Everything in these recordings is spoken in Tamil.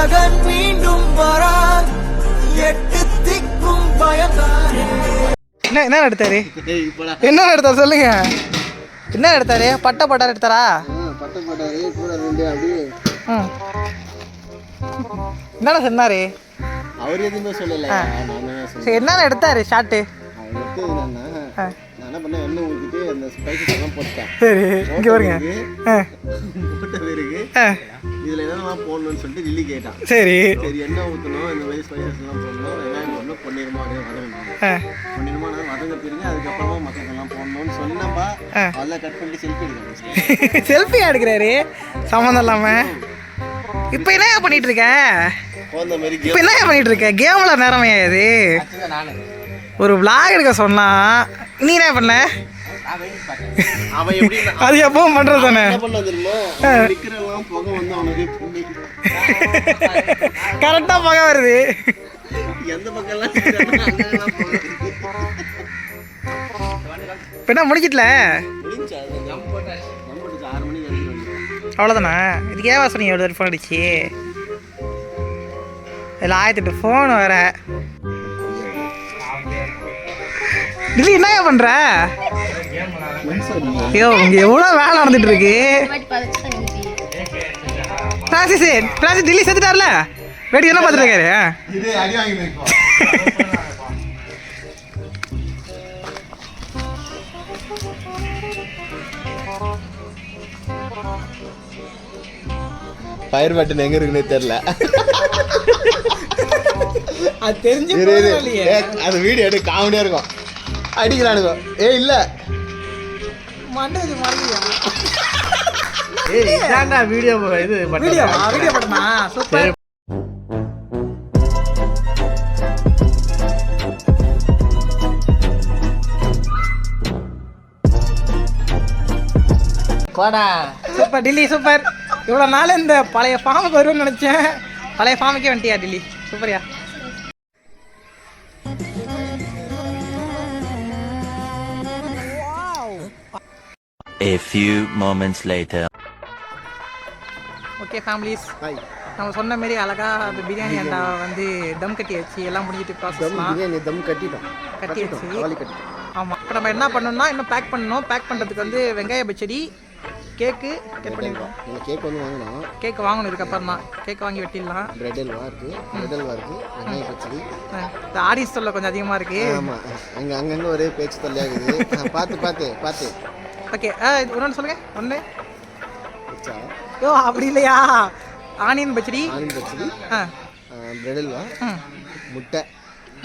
ஜகன் மீண்டும் வரா எட்டு திக்கும் பயந்தார். என்ன எடுத்தாரு? என்ன எடுத்தாரு சொல்லுங்க. என்ன எடுத்தாரு? பட்டை போட்டாரு எடுத்தாரா? பட்டை போட்டாரு கூட ரெண்டு அப்படியே. என்னடா சொன்னாரு? அவர் எதுவுமே சொல்லல. சரி என்னென்ன எடுத்தாரு ஷாட்டு? அவர் எடுத்தது என்னன்னா, நான் என்ன பண்ணேன், எண்ணெய் ஊற்றிட்டு அந்த ஸ்பைசஸ் எல்லாம் போட்டேன். சரி இங்கே வருங்க. போட்ட பிறகு இதில் என்னெல்லாம் போடணும்னு சொல்லிட்டு லில்லி கேட்டான். சரி சரி எண்ணெய் ஊற்றணும், இந்த மாதிரி ஸ்பைசஸ் எல்லாம் போடணும், வெங்காயம் போடணும், பொன்னிறமா அப்படியே வதங்கணும். பொன்னிறமா வதங்க பிறகு அதுக்கப்புறமா மற்றதெல்லாம் போடணும்னு சொன்னப்பா அதெல்லாம் கட் பண்ணிட்டு செல்ஃபி எடுக்கிறேன். செல்ஃபி எடுக்கிறாரு சம்மந்தம் இல்லாமல். இப்போ என்ன பண்ணிட்டு இருக்க? இப்போ என்ன பண்ணிட்டு இருக்க? கேம்ல நேரமையா இது? ஒரு விளாக் எடுக்க சொன்னா நீ என்ன பண்ண? அது எப்பவும் பண்றது தானே. கரெக்டா புகை வருது. எந்த பக்கம் இப்போ என்ன முடிச்சிட்டல? அவ்வளோதானே. இதுக்கு ஏன் சொன்னீங்க எவ்வளோ ஃபோன் அடிச்சு? இதில் 1008 ஃபோன் வேற. டில்லி என்ன பண்ற? ஐயோ இங்க எவ்வளவு வேலை நடந்துட்டு இருக்கு. பிரான்சிஸ் டில்லி செத்துட்டார்ல, வேடி என்ன பார்த்துட்டு இருக்காரு? ஃபயர் பட்டன் எங்க இருக்குன்னே தெரியல. அது தெரிஞ்சு அது வீடியோ எடுக்க காமெடியா இருக்கும். அடிக்கிறானுங்க. இல்ல மண்டது மாறியா? இதாண்டா வீடியோ இது வீடியோ படமா? சூப்பர். Super Delhi super. இவ்வளோ நாள் இந்த பழைய ஃபார்முக்கு வருவேன்னு நினச்சேன். பழைய ஃபார்முக்கே வந்துட்டியா டில்லி? சூப்பர்யா. A few moments later. Okay families, நம்ம சொன்ன மாரி அழகா அந்த பிரியாணி அண்டா வந்து தம் கட்டி வச்சு எல்லாம் முடிஞ்சிட்டு ப்ராசஸ்லாம் பிரியாணி தம் கட்டி வச்சு. ஆமாம், இப்போ நம்ம என்ன பண்ணணும்னா இன்னும் பேக் பண்ணணும். பேக் பண்ணுறதுக்கு வந்து வெங்காய பச்சடி, கேக்கு கட் பண்ணிருக்கோம். கேக் வந்து வாங்கணும். கேக் வாங்கணும். இதுக்கப்புறம் தான் கேக் வாங்கி வெட்டிடலாம். பிரெட் அல்வா இருக்கு, வெங்காய பச்சடி. இந்த ஆடிஸ் தொல்லை கொஞ்சம் அதிகமாக இருக்கு. ஆமாம், அங்கங்கே ஒரே பேச்சு தொல்லையாகுது. பார்த்து ஓகே. ஒன்று சொல்லுங்க. ஒன்று யோ அப்படி இல்லையா? ஆனியன் பச்சடி, பிரெட் அல்வா, முட்டை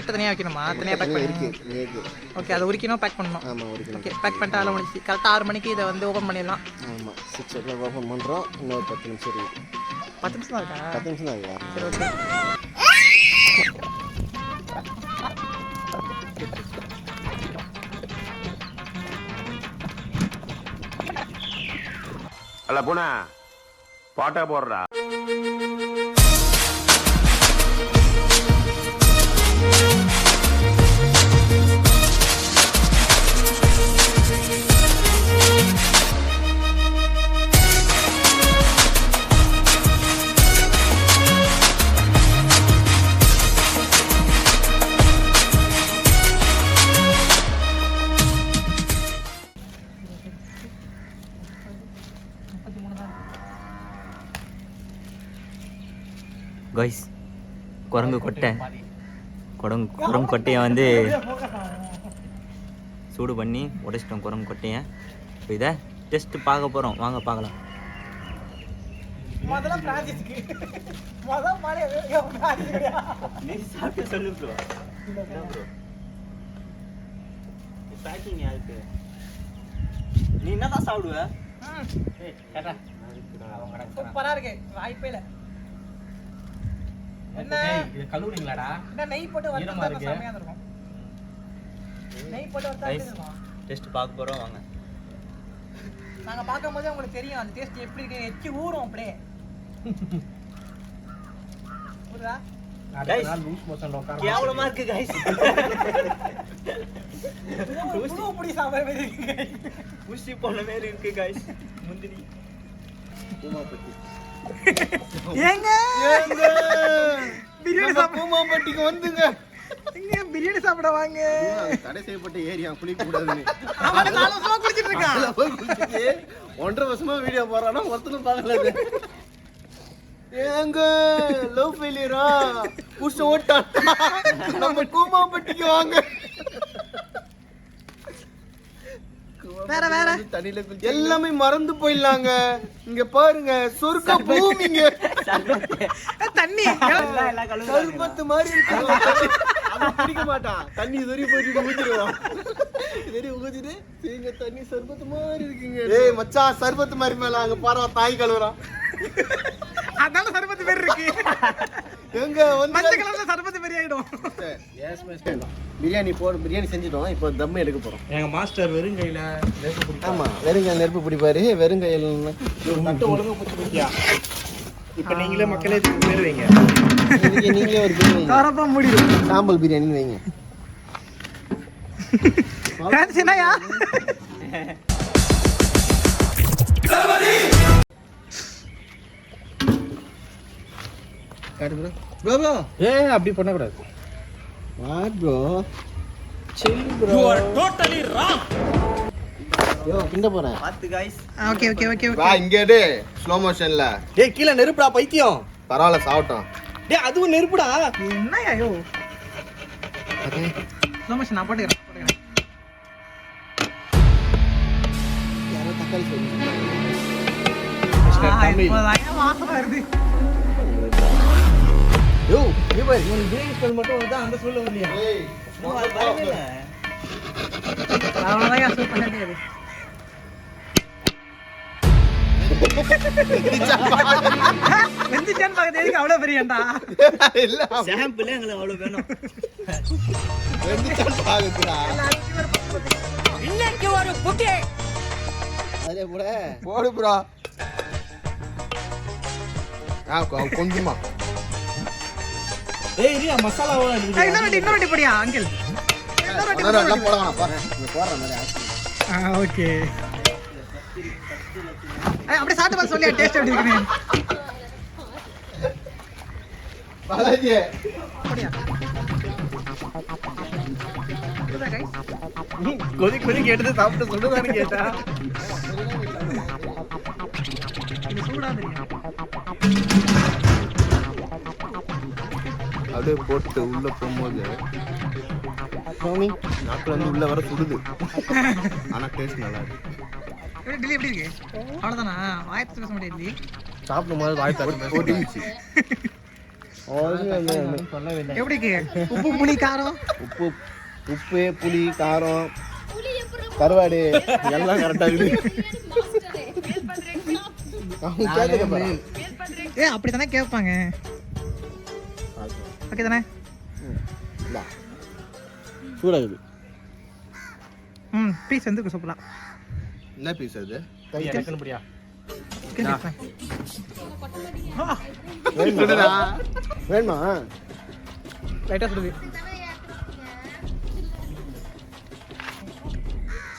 தனியாக வைக்கணுமா? தனியாக பேக் பண்ணி ஓகே. அதை உரிக்கணும், பேக் பண்ணணும். ஆமாம், உரிக்கணும். ஓகே, பேக் பண்ணிட்டு அதில் முடிச்சு கரெக்டாக 6 மணிக்கு இதை வந்து ஓப்பன் பண்ணிடலாம். ஆமாம், 6 o'clock ஓப்பன் பண்ணுறோம். இன்னொரு 10 நிமிஷம் இருக்குது. 10 நிமிஷம் தான் இருக்கா? 10 நிமிஷம் தான் இருக்கா? சரி ஓகே. அல்ல பூனா பாட்டா போடுறா. கைஸ், குரங்கு கொட்டையை வந்து சூடு பண்ணி உடைச்சிட்டோம். குரங்கு கொட்டையை இப்போ இதை டெஸ்ட் பார்க்க போகிறோம். வாங்க பார்க்கலாம். நீ என்னதான் சாப்பிடுவ? சூப்பரா இருக்கு, வாய்ப்பே இல்லை. என்ன இது கழுவுறீங்களாடா? என்ன நெய் போட்டு வறுத்தா செமையா இருக்கும். நெய் போட்டு வறுத்தா இருக்கும். டெஸ்ட் பார்க்க போறோம் வாங்க. நாங்க பாக்கும்போது உங்களுக்கு தெரியும் அந்த டேஸ்ட் எப்படி இருக்கு. எச்சி ஊறும் அப்படியே. ஊறுதா? गाइस लूज मोशन உட்கார கேவலமா இருக்கு गाइस. ஊசி சாப்பிடுற மாதிரி இருக்கு. ஊசி போன மாதிரி இருக்கு गाइस. முந்திரி பூமா பத்தி ஏங்க பிரியாணி பூமாம்பட்டிக்கு வந்துங்க. இங்க பிரியாணி சாப்பிட வாங்க. தடை செய்யப்பட்ட ஏரியா குளிக்க கூடாதுன்னு அவன் 4 வருஷமா குளிச்சிட்டு இருக்கான். அதுல போய் குளிச்சுட்டு 1.5 வருஷமா வீடியோ போறானா ஒருத்தனும் பார்க்கல. ஏங்க லவ் ஃபெயிலியரா புடிச்ச ஓட்டான். நம்ம பூமாம்பட்டிக்கு வாங்க. வேற தண்ணியில எல்லாமே மறந்து போயிடலாங்க. இங்க பாருங்க சொர்க்க பூமிங்க. தண்ணி சர்பத்து மாதிரி இருக்கு. அவன் பிடிக்க மாட்டான். தண்ணி இதுவரை போயிட்டு ஊத்திடுவான். இதுவரை ஊத்திட்டு நீங்க தண்ணி சர்பத்து மாதிரி இருக்குங்க. ஏய் மச்சான் சர்பத்து மாதிரி மேல அங்க பாரு தாய் கழுவுறான். அதனால சர்பத்து பேர் இருக்கு. எங்க வந்து மஞ்சள் கலர்ல சர்பத்து பேர் ஆயிடும். பிரியாணி செஞ்சிட்டோம். இப்போ தம் எடுக்க போறோம். எங்க மாஸ்டர் வெறும் கையில ஆமா வெறுங்கையில் நெருப்பு பிடிப்பாரு. வெறுங்கையில் நட்டு ஒழுங்கா பிடிச்சி பிடிக்கியா. இப்ப நீங்களே மக்களே பேர் வைங்க. நீங்களே ஒரு பிரியாணி தரப்பா முடியும். சாம்பல் பிரியாணின்னு வைங்க. என்னையா ப்ரோ ஏய் அப்படி பண்ண கூடாது. What bro chill bro. You are totally wrong. யோ கிண்ட போறேன். பார்த்து காய்ஸ். ஓகே வா இங்க டே ஸ்லோ மோஷன்ல. டேய் கீழ நெருப்புடா பைத்தியம். பரவாயில்ல சாவட்டும். டேய் அதுவும் நெருப்புடா. என்னையா யோ ஸ்லோமோஷன் நான் போட்டுக்கிறேன். யாரோ தக்காளி சொல்லுங்க. வாசமா வருது. யோ நீ பாரு இவன் பிரியாணி ஸ்மெல் மட்டும் வருதா அந்த ஸ்மெல் வரலையா. ஏய் அவ்வளோதான் சூப் பண்ணிட்டே வெந்துச்சான்னு பார்க்க எதுக்கு அவ்வளோ பெரியண்டா. இல்ல சாம்பிள் எங்களுக்கு அவ்வளவு வேணும். வெந்துச்சா பாக்குறா. இன்னைக்கு ஒரு புட்டி அதே போட போடு ப்ரோ. கொஞ்சமா ஏய் இல்ல மசாலாவா இருக்கு. இன்னொரு வாட்டி படியா அங்கிள். அதெல்லாம் போட வேணாம் பாரு. நீ போடுற மாதிரி ஓகே அப்படியே சாப்பிட்டு பார்த்து சொல்லி டேஸ்ட் எப்படி இருக்குன்னு. பாலாஜி அப்படியா கொதிக்கு எடுத்து சாப்பிட்டு சொல்லுதான்னு கேட்டா. சூடா தெரியும். அப்படியே போட்டு உள்ள போகும்போது நாக்குல வந்து உள்ள வர சுடுது. ஆனா டேஸ்ட் நல்லா இருக்கு. டெல்லி எப்படி இருக்கு? அவ்வளோதானா? வாயத்து பேச முடியாது. சாப்பிடும் போது வாய் தட்டு போட்டுச்சு. எப்படி இருக்கு? உப்பு புளி காரம் உப்பு புளி காரம் கருவாடு எல்லாம் கரெக்டா இருக்கு. அப்படி தானே கேட்பாங்க. ஓகே தானே? சூடாகுது. பீஸ் வந்து சாப்பிடலாம். என்ன பீஸ் அது? டக்குனு புடியா. வேணுமா? லைட்டா சுடுது.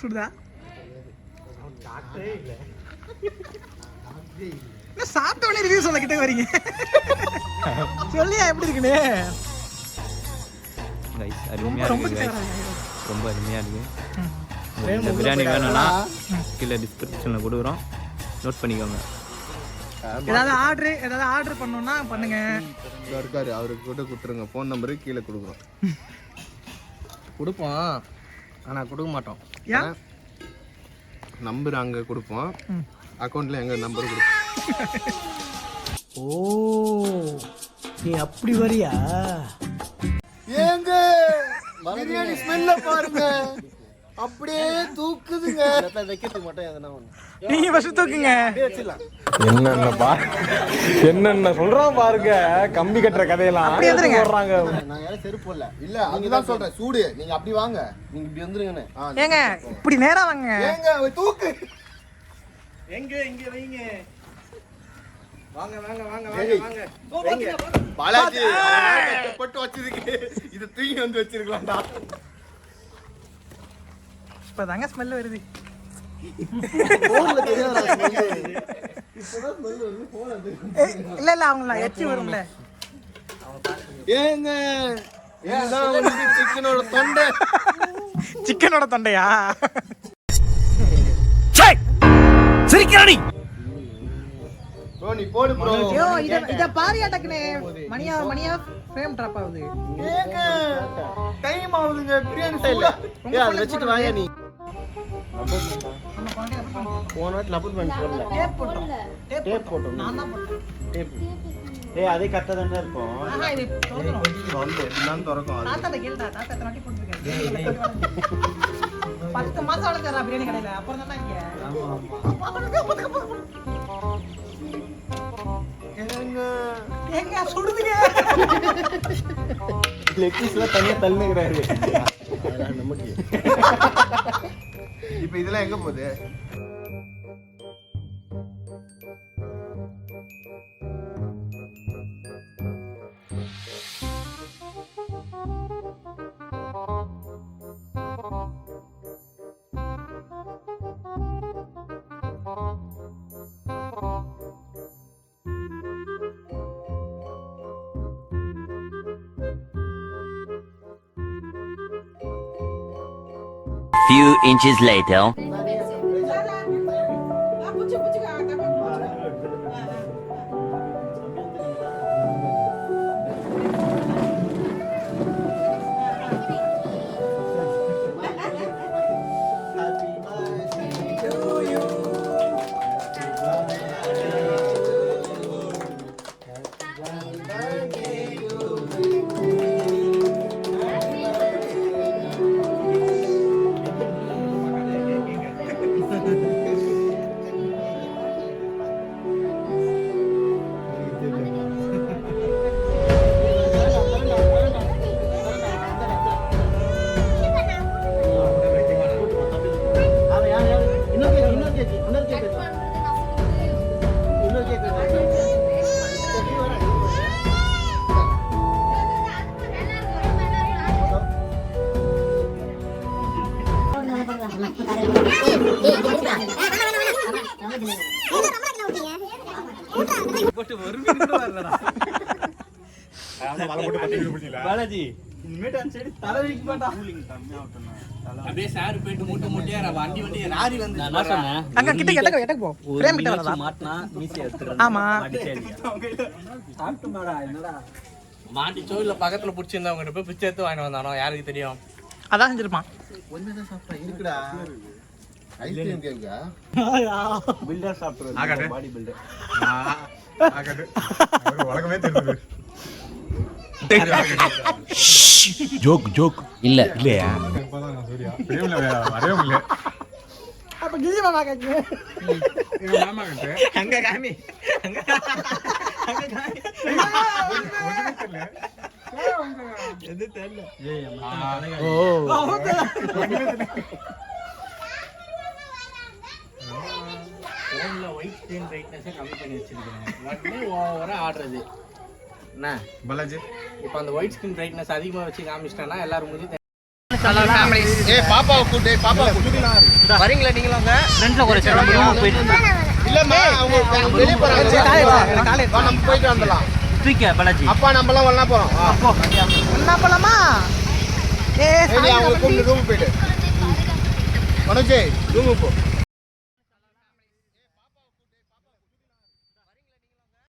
சுடுதா? சாப்பிட்ட உடனே ரிவ்யூ சொல்ல கிட்ட வரீங்க. சொல்லியா எப்படி இருக்குன்னு? கைஸ் அருமையா இருக்கு guys. ரொம்ப அருமையா இருக்கு. இந்த பிரியாணி வேணும்னா கீழே டிஸ்கிரிப்ஷன்ல கொடுக்குறோம். நோட் பண்ணிக்கோங்க. ஏதாவது ஆர்டர் பண்ணனும்னா பண்ணுங்க. இருக்காரு அவருக்கு கூட கொடுத்துருங்க. ஃபோன் நம்பரு கீழே கொடுக்குறோம். கொடுப்போம் ஆனா கொடுக்க மாட்டோம். ஏன்? நம்பர் அங்க கொடுப்போம். அக்கவுண்ட்ல எங்க நம்பர் கொடுப்போம். ஓ நீ அப்படி வரியா? ஏங்க பிரியாணி ஸ்மெல்ல பாருங்க. அப்படியே தூக்குதுங்க. வைக்கிறதுக்கு மட்டும் எதனா ஒண்ணு நீங்க ஃபர்ஸ்ட் தூக்குங்க. வச்சிடலாம். என்னென்ன சொல்றான் பாருங்க. கம்பி கட்டுற கதையெல்லாம் அப்படியே வந்துருங்க. நான் யாரும் செருப்பு போடல. இல்ல அதுதான் சொல்றேன். சூடு நீங்க அப்படி வாங்க. நீங்க இப்படி வந்துருங்கன்னு. ஏங்க இப்படி நேரா வாங்க. ஏங்க தூக்கு. எங்க இங்க வைங்க. வாங்க வாங்க வாங்க ஏய். வாங்க வாங்க. பாலாஜி கஷ்டப்பட்டு வச்சிருக்கு. இது தூக்கி வந்து வச்சிருக்கலாம்டா. இப்பதாங்க ஸ்மெல் வருது. இல்ல இல்ல அவங்க எச்சி வரும்ல. ஏங்க இதுதான் வந்து சிக்கனோட தொண்டை. சிக்கனோட தொண்டையா? ப்ரோ நீ போடு ப்ரோ. ஐயோ இத பாரியா டக்குனே மணியா ஃப்ரேம் டிராப் ஆகுது. ஏங்க டைம் ஆகுதுங்க பிரியாணி சைடுல. ஏய் அத வச்சிட்டு வாங்க நீ. போன வாட்டி லப்பர் பேண்ட் போடல. டேப் போட்டோம். நான் தான் போட்டேன். டேப். ஏய் அதே கரெக்ட்டா தான இருக்கும். ஆஹா இது தோத்துறோம். வந்து என்னன்னு திறக்கும் அது. தாத்தா கேளுடா, தாத்தா எத்தனை வாட்டி போட்டுருக்கேன். 10 மாசம் வளர்க்கறா பிரியாணி கடையில. அப்புறம் தானே இங்க. எங்க சுடுதுங்க. லெக் பீஸ்ல தனியா தள்ளுங்கறாரு. அதான் நமக்கு. இப்போ இதெல்லாம் எங்க போகுது? Few inches later. பாலாஜி இனிமேட்டு அந்த சைடு தலை வைக்க மாட்டா. அப்படியே சார் போயிட்டு மூட்டையா வண்டி ராரி வந்து நான் சொன்னேன். அங்க கிட்ட போ. ஃப்ரேம் கிட்ட வரதா? மாட்டனா மீசி எடுத்துற. ஆமா. சாப்பிட்டு மாடா என்னடா. மாட்டிச்சோ இல்ல பக்கத்துல புடிச்சிருந்தவங்க போய் பிச்சை எடுத்து வாங்கிட்டு வந்தானோ யாருக்கு தெரியும். அதான் செஞ்சிருப்பான். ஒண்ணே சாப்பிட்டா இருக்குடா. ஐஸ்கிரீம் கேங்க. பில்டர் சாப்பிடுறது. Body builder. உலகமே தெரியுது. Joke. இல்ல இல்லையா? வரவே இல்லை. அப்ப கிஜி மாமா கேக்கு. மாமா கிட்ட அங்க காமி எது தெரியல. போன்ல ஒயிட் ஸ்கிரீன் பிரைட்னஸ் கம்மி பண்ணி வச்சிருக்கேன். உடனே ஓவரா ஆடுறது என்ன பாலாஜி இப்போ அந்த ஒயிட் ஸ்கிரீன் பிரைட்னஸ் அதிகமா வச்சு காமிச்சிட்டேன்னா எல்லாரும் முடிஞ்சு ஏய் பாப்பாவை கூட்டு பாப்பாவை கூட்டு. வரீங்களா நீங்களும் அங்க ஃப்ரெண்ட்ல ஒரு ரூம் போயிட்டு இல்லம்மா அவங்க வெளிய போறாங்க. காலேஜ் நம்ம போயிட்டு வந்துடலாம். தூக்க பாலாஜி. அப்பா நம்மலாம் ஒண்ணா போறோம். என்ன பண்ணலாமா? ஏய் அவங்க கூப்பிட்டு ரூம் போயிட்டு. மனோஜ் ரூம் போ.